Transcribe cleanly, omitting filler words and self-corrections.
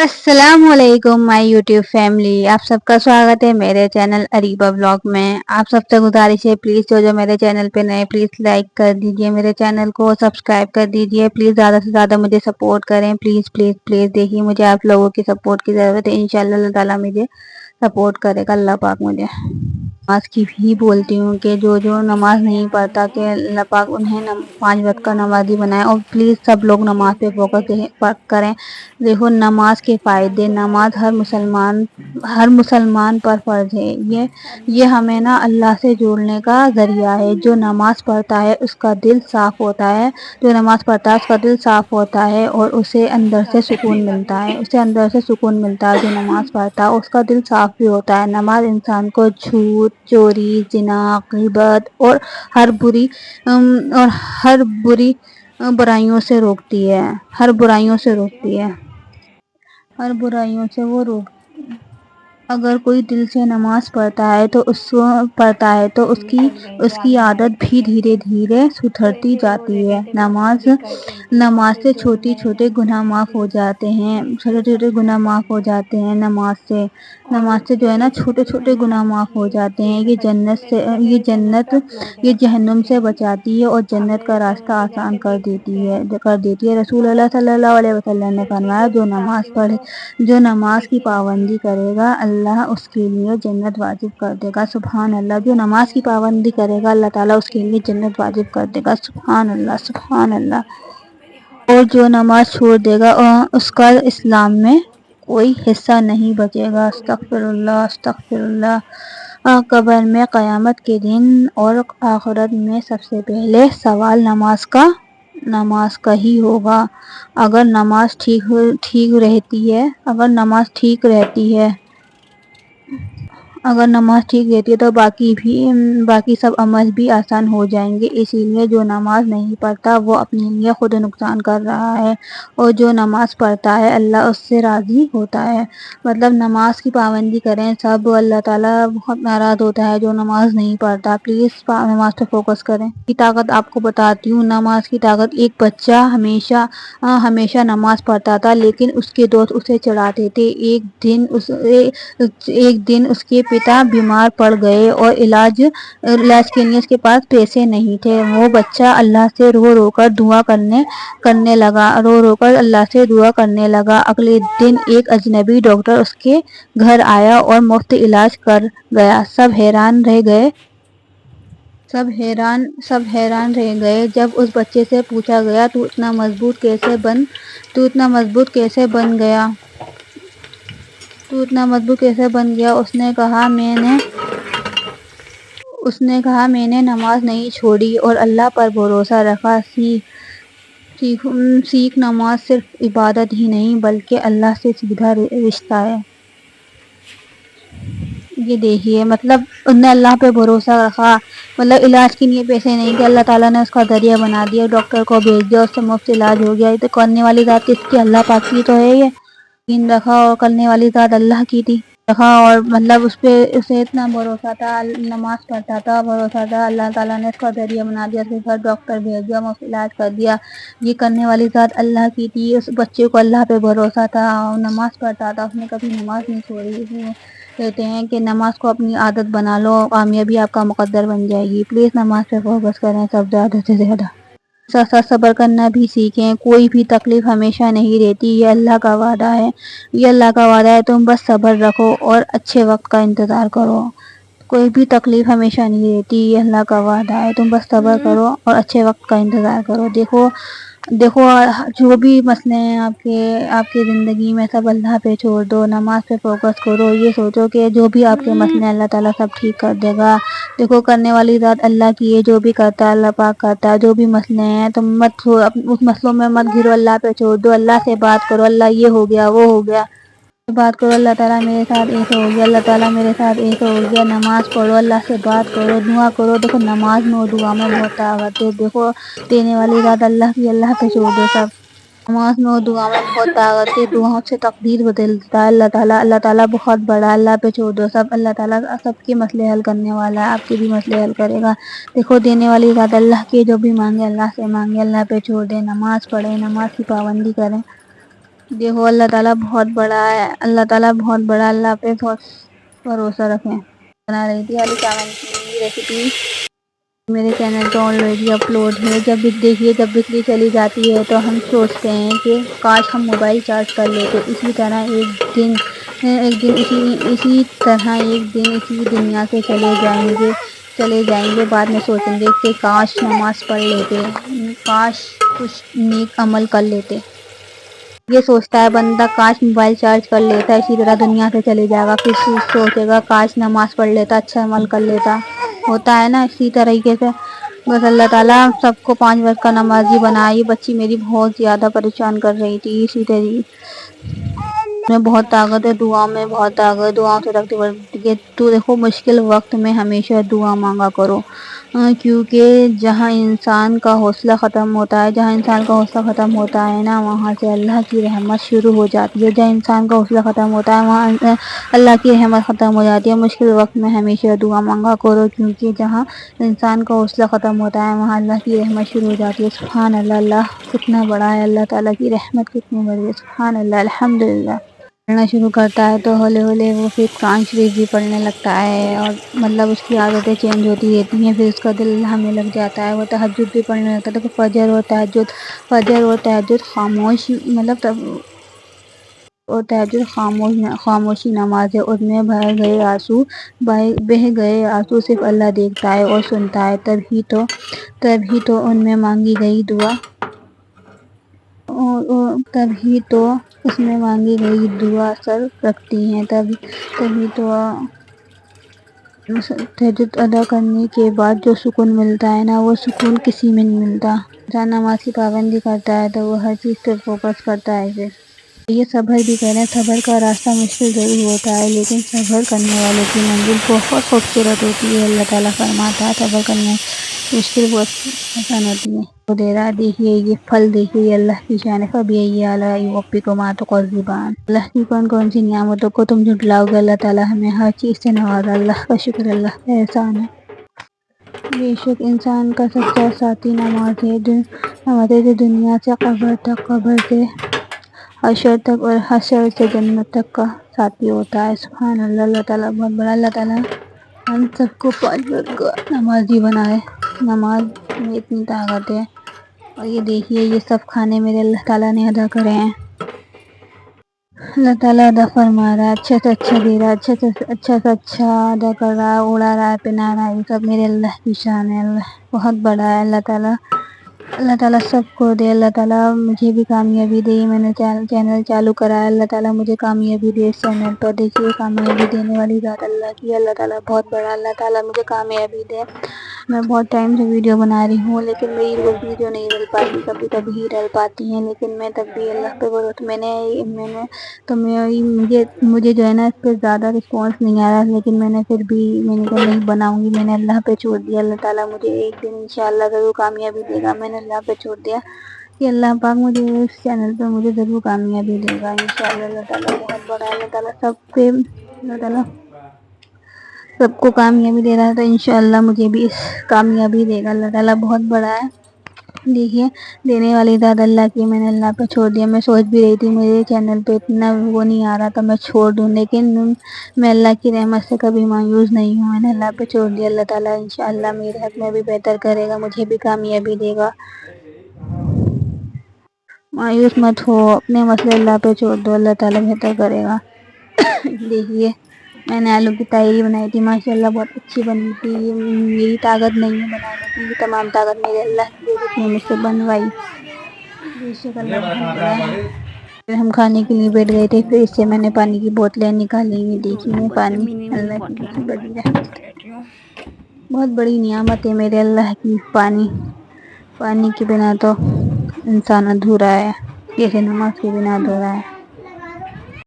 अस्सलाम वालेकुम my YouTube family. आप सबका स्वागत है मेरे चैनल अरीबा ब्लॉग में। आप सबसे गुजारिश है प्लीज़ जो मेरे चैनल पे नए प्लीज़ लाइक कर दीजिए, मेरे चैनल को सब्सक्राइब कर दीजिए। प्लीज़ ज़्यादा से ज़्यादा मुझे सपोर्ट करें। प्लीज़ प्लीज़ प्लीज़ देखिए, मुझे आप लोगों की सपोर्ट की ज़रूरत है। इंशाल्लाह अल्लाह ताला मुझे सपोर्ट करेगा, अल्लाह पाक मुझे। नमाज की भी बोलती हूँ कि जो जो नमाज नहीं पढ़ता कि अल्लाह पाक उन्हें 5 वक्त का नमाजी बनाए। और प्लीज़ सब लोग नमाज पे फोकस करें। देखो नमाज के फ़ायदे, नमाज हर मुसलमान पर फ़र्ज है। ये हमें ना अल्लाह से जोड़ने का ज़रिया है। जो नमाज पढ़ता है उसका दिल साफ़ होता है, जो नमाज पढ़ता है उसका दिल साफ़ होता है और उसे अंदर से सुकून मिलता है, उसे अंदर से सुकून मिलता है। जो नमाज पढ़ता है उसका दिल साफ़ भी होता है। नमाज इंसान को झूठ, चोरी, ज़िना, ग़ीबत और हर बुरी बुराइयों से रोकती है। हर बुराइयों से रोकती है। हर बुराइयों से वो रोक अगर कोई दिल से नमाज पढ़ता है तो उसकी आदत भी धीरे धीरे सुधरती जाती है। नमाज से छोटे छोटे गुनाह माफ़ हो जाते हैं। छोटे छोटे गुनाह माफ़ हो जाते हैं नमाज से जो है ना छोटे छोटे गुनाह माफ़ हो जाते हैं। ये जहन्नुम से बचाती है और जन्नत का रास्ता आसान कर देती है। रसूल अल्लाह सल्लल्लाहु अलैहि वसल्लम ने फरमाया, जो नमाज की पाबंदी करेगा अल्लाह उसके लिए जन्नत वाजिब कर देगा। सुभान अल्लाह। जो नमाज की पाबंदी करेगा अल्लाह ताला उसके लिए जन्नत वाजिब कर देगा। सुभान अल्लाह, सुभान अल्लाह। और जो नमाज छोड़ देगा उसका इस्लाम में कोई हिस्सा नहीं बचेगा। अस्तगफिरुल्लाह, अस्तगफिरुल्लाह। कब्र में क़यामत के दिन और आखिरत में सबसे पहले सवाल नमाज का ही होगा। अगर नमाज ठीक रहती है तो बाकी सब अमल भी आसान हो जाएंगे। इसीलिए जो नमाज नहीं पढ़ता वो अपने लिए खुद नुकसान कर रहा है, और जो नमाज पढ़ता है अल्लाह उससे राज़ी होता है। मतलब नमाज की पाबंदी करें सब, अल्लाह ताला बहुत नाराज़ होता है जो नमाज नहीं पढ़ता। प्लीज़ नमाज पे फोकस करें। की ताकत आपको बताती हूँ, नमाज की ताकत। एक बच्चा हमेशा नमाज पढ़ता था, लेकिन उसके दोस्त उसे चिढ़ाते थे। एक दिन उसके पिता बीमार पड़ गए और इलाज के लिए उसके पास पैसे नहीं थे। वो बच्चा अल्लाह से रो रो कर अल्लाह से दुआ करने लगा। अगले दिन एक अजनबी डॉक्टर उसके घर आया और मुफ्त इलाज कर गया। सब हैरान रह गए जब उस बच्चे से पूछा गया, तू इतना मजबूत कैसे बन गया? उसने कहा मैंने नमाज नहीं छोड़ी और अल्लाह पर भरोसा रखा। सीख नमाज सिर्फ इबादत ही नहीं बल्कि अल्लाह से सीधा रिश्ता है। ये देखिए, मतलब उसने अल्लाह पे भरोसा रखा, मतलब इलाज के लिए पैसे नहीं थे, अल्लाह ताला ने उसका दरिया बना दिया, डॉक्टर को भेज दिया, उससे मुफ्त इलाज हो गया। ये तो करने वाली ज़ात किसकी? अल्लाह पाक की तो है। ये यकीन रखा और करने वाली ज़ात अल्लाह की थी। रखा और मतलब उसे इतना भरोसा था, नमाज पढ़ता था, भरोसा था, अल्लाह ताला ने उसका दरिया बना दिया, उसके घर डॉक्टर भेज दिया, मुफ्त इलाज कर दिया। ये करने वाली ज़ात अल्लाह की थी। उस बच्चे को अल्लाह पे भरोसा था और नमाज पढ़ता था, उसने कभी नमाज नहीं छोड़ी। इसलिए कहते हैं कि नमाज को अपनी आदत बना लो, कामयाबी आपका मुकद्दर बन जाएगी। प्लीज़ नमाज पे फोकस करें सब ज़्यादा से ज़्यादा। साथ साथ सब्र करना भी सीखें। कोई भी तकलीफ़ हमेशा नहीं रहती, ये अल्लाह का वादा है। तुम बस सब्र रखो और अच्छे वक्त का इंतज़ार करो। कोई भी तकलीफ़ हमेशा नहीं रहती, ये अल्लाह का वादा है। तुम बस सब्र करो और अच्छे वक्त का इंतज़ार करो। देखो जो भी मसले हैं आपकी ज़िंदगी में, सब अल्लाह पे छोड़ दो, नमाज पे फोकस करो। ये सोचो कि जो भी आपके मसले हैं अल्लाह ताला सब ठीक कर देगा। देखो करने वाली ज़ात अल्लाह की है, जो भी करता है अल्लाह पाक करता है। जो भी मसले हैं तुम उस मसलों में मत घिरो, अल्लाह पे छोड़ दो। अल्लाह से बात करो, अल्लाह ये हो गया वो हो गया, बात करो, अल्लाह ताला मेरे साथ ऐसे हो गया, अल्लाह ताला मेरे साथ ऐसे हो गया। नमाज पढ़ो, अल्लाह से बात करो, दुआ करो। देखो नमाज में और दुआ में बहुत ताकत है। देखो देने वाली ज़ात अल्लाह की, अल्लाह पे छोड़ दो सब। नमाज में और दुआ में बहुत ताकत है। दुआओं से तकदीर बदलता है अल्लाह ताला बहुत बड़ा है। अल्लाह पे छोड़ दो सब, अल्लाह ताला सबके मसले हल करने वाला है, आपके भी मसले हल करेगा। देखो देने वाली ज़ात अल्लाह की, जो भी मांगे अल्लाह से मांगे, अल्लाह पे छोड़ दे। नमाज पढ़े, नमाज की पाबंदी करें। دیکھو اللہ تعالیٰ بہت بڑا ہے، اللہ تعالیٰ بہت بڑا، اللہ پہ بہت بھروسہ رکھیں۔ بنا رہی تھی آلو چاول کی ریسیپی، میرے چینل پہ آلریڈی اپلوڈ ہے۔ جب بھی دیکھیے جب بجلی چلی جاتی ہے تو ہم سوچتے ہیں کہ کاش ہم موبائل چارج کر لیتے، اسی طرح اسی طرح ایک دن اسی دنیا سے چلے جائیں گے، بعد میں سوچیں گے کہ کاش نماز پڑھ لیتے، کاش کچھ نیک عمل کر لیتے۔ یہ سوچتا ہے بندہ کاش موبائل چارج کر لیتا، اسی طرح دنیا سے چلے جائے گا، پھر سوچے گا کاش نماز پڑھ لیتا، اچھا عمل کر لیتا۔ ہوتا ہے نا اسی طریقے سے، بس اللہ تعالیٰ سب کو 5 وقت کا نمازی بنائے۔ بچی میری بہت زیادہ پریشان کر رہی تھی، اسی طریقے میں بہت طاقت ہے، دعا میں بہت طاقت ہے، دعا سے رکھتی پڑتی ہے۔ تو دیکھو مشکل وقت میں ہمیشہ دعا مانگا کرو، کیونکہ جہاں انسان کا حوصلہ ختم ہوتا ہے نا، وہاں سے اللہ کی رحمت شروع ہو جاتی ہے۔ جہاں انسان کا حوصلہ ختم ہوتا ہے وہاں اللہ کی رحمت ختم ہو جاتی ہے۔ مشکل وقت میں ہمیشہ دعا مانگا کرو، کیونکہ جہاں انسان کا حوصلہ ختم ہوتا ہے وہاں اللہ کی رحمت شروع ہو جاتی ہے۔ سبحان اللہ، اللہ کتنا بڑا ہے، اللہ تعالیٰ کی رحمت کتنی بڑی ہے، سبحان اللہ، الحمدللہ۔ پڑھنا شروع کرتا ہے تو ہولے ہولے وہ پھر قرآن شریف بھی پڑھنے لگتا ہے، اور مطلب اس کی عادتیں چینج ہوتی رہتی ہیں، پھر اس کا دل اللہ میں لگ جاتا ہے، وہ تہجد بھی پڑھنے لگتا ہے۔ تو فجر اور تہجد خاموش مطلب اور تہجد خاموشی نماز ہے، اس میں بہہ گئے آنسو صرف اللہ دیکھتا ہے اور سنتا ہے، تبھی تو ان میں مانگی گئی دعا اس میں مانگی گئی دعا اثر رکھتی ہے۔ تبھی تو تہجد ادا کرنے کے بعد جو سکون ملتا ہے نا، وہ سکون کسی میں نہیں ملتا۔ انسان نماز کی پابندی کرتا ہے تو وہ ہر چیز پہ فوکس کرتا ہے۔ پھر یہ صبر بھی کریں، صبر کا راستہ مشکل ضرور ہوتا ہے، لیکن صبر کرنے والے کی منزل بہت خوبصورت ہوتی ہے۔ اللہ تعالیٰ فرماتا ہے صبر کرنے مشکل بہت آسان ہوتی ہے۔ وہ دے رہا دیکھیے، یہ پھل دیکھیے اللہ کی شان ہے۔ فَبِأَيِّ آلَاءِ رَبِّكُمَا تُكَذِّبَانِ، اللہ کی کون سی نعمتوں کو تم جھٹلاؤ گے۔ اللہ تعالیٰ ہمیں ہر چیز سے نوازا، اللہ کا شکر، اللہ کا احسان ہے۔ بے شک انسان کا سچا ساتھی نماز ہے، جو دنیا سے قبر تک، قبر سے حشر تک اور حشر سے جنت تک کا ساتھی ہوتا ہے۔ سبحان اللہ، اللہ تعالیٰ بہت بڑا۔ اللہ تعالیٰ ہم سب کو 5 وقت کا نمازی بنائے۔ نماز میں اتنی طاقت ہے، اور یہ دیکھیے یہ سب کھانے میرے اللہ تعالیٰ نے ادا کرے ہیں۔ اللہ تعالیٰ ادا فرما رہا ہے، اچھا سے اچھا دے رہا ہے، اچھا سے اچھا ادا کر رہا ہے، اڑا رہا ہے، پہنا رہا ہے، یہ سب میرے اللہ کی شان ہے۔ اللہ بہت بڑا ہے، اللہ تعالیٰ سب کو دے۔ اللہ تعالیٰ مجھے بھی کامیابی دے، میں نے چینل چالو کرا ہے، اللہ تعالیٰ مجھے کامیابی دے اس چینل پر۔ دیکھیے کامیابی دینے والی ذات اللہ کی، اللہ تعالیٰ بہت بڑا، اللہ تعالیٰ مجھے کامیابی دے۔ میں بہت ٹائم سے ویڈیو بنا رہی ہوں، لیکن میری روز ویڈیو نہیں ڈل پاتی، کبھی کبھی ہی ڈل پاتی ہیں، لیکن میں تب بھی اللہ پہ مجھے جو ہے نا اس پہ زیادہ رسپانس نہیں آ رہا، لیکن میں نے پھر بھی میں نے کہا نہیں بناؤں گی، میں نے اللہ پہ چھوڑ دیا۔ اللہ تعالیٰ مجھے ایک دن انشاءاللہ ضرور کامیابی دے گا، میں نے اللہ پہ چھوڑ دیا کہ اللہ پاک مجھے اس چینل پہ مجھے ضرور کامیابی دے گا انشاءاللہ۔ اللہ تعالیٰ بہت بڑا ہے، اللہ تعالیٰ سب کو کامیابی دے رہا ہے، تو انشاءاللہ مجھے بھی اس کامیابی دے گا۔ اللہ تعالیٰ بہت بڑا ہے، دیکھیے دینے والی ذات اللہ کی، میں نے اللہ پہ چھوڑ دیا۔ میں سوچ بھی رہی تھی میرے چینل پہ اتنا وہ نہیں آ رہا تھا، میں چھوڑ دوں، لیکن میں اللہ کی رحمت سے کبھی مایوس نہیں ہوں، میں نے اللہ پہ چھوڑ دیا۔ اللہ تعالیٰ انشاءاللہ میرے حق میں بھی بہتر کرے گا، مجھے بھی کامیابی دے گا۔ مایوس مت ہو، اپنے مسئلے اللہ پہ چھوڑ دو، اللہ تعالیٰ بہتر کرے گا۔ دیکھیے میں نے آلو کی تہری بنائی تھی، ماشاءاللہ بہت اچھی بنی تھی۔ میری طاقت نہیں ہے بنانے کی، یہ تمام طاقت میرے اللہ کی ہے جس نے مجھ سے بنوائی۔ بے شک اللہ بہت بڑا ہے۔ پھر ہم کھانے کے لیے بیٹھ گئے تھے، پھر اس سے میں نے پانی کی بوتلیں نکالی ہوئی دیکھی میں، پانی اللہ کی بہت بڑی رحمت ہے، بہت بڑی نعمت ہے میرے اللہ کی۔ پانی کے بنا تو انسان ادھورا ہے، جیسے نماز کے بنا ادھورا ہے۔